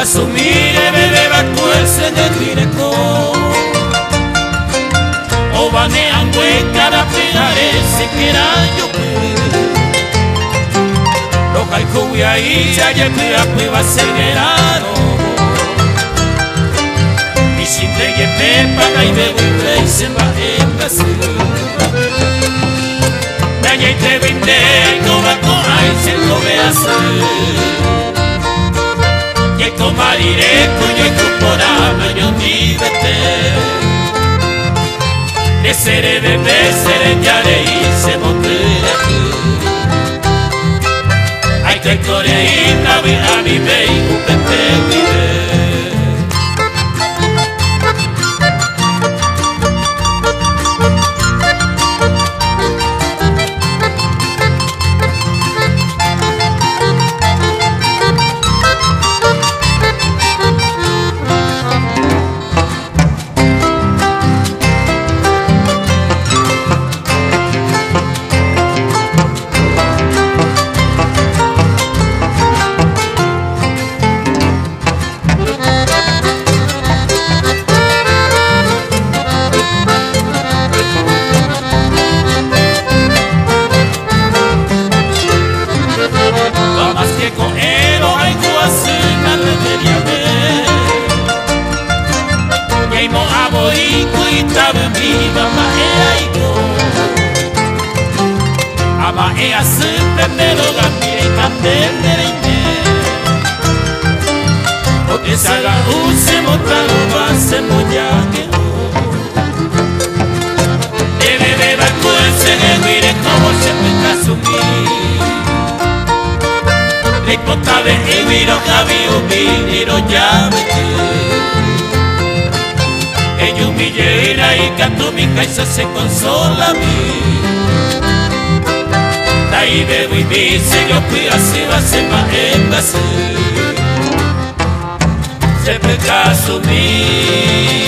Asumire bebe bakuese de direko Obane angwe cara pegare se quiera yo Loca y cuya y ya llega prueba acelerado Y si te lleve para y bebo y se va en casa Naya y te vende no va con ahí se lo ve hacer Tomarire cuyo incorporable yo vivete De sere bebé sere yare y se montere Hay que correr na vi a mi ve y cupete vive Ama e asıp me lo gambire y candere O que saga use motalo va se moyage Debe beba cuelse de guire como se puede asumir Le contave e guiro cabi ubiniro llave Ella humillera y canto mi caisa se consola a mí Dai bebo y dice yo fui así va se va en base Se puede asumir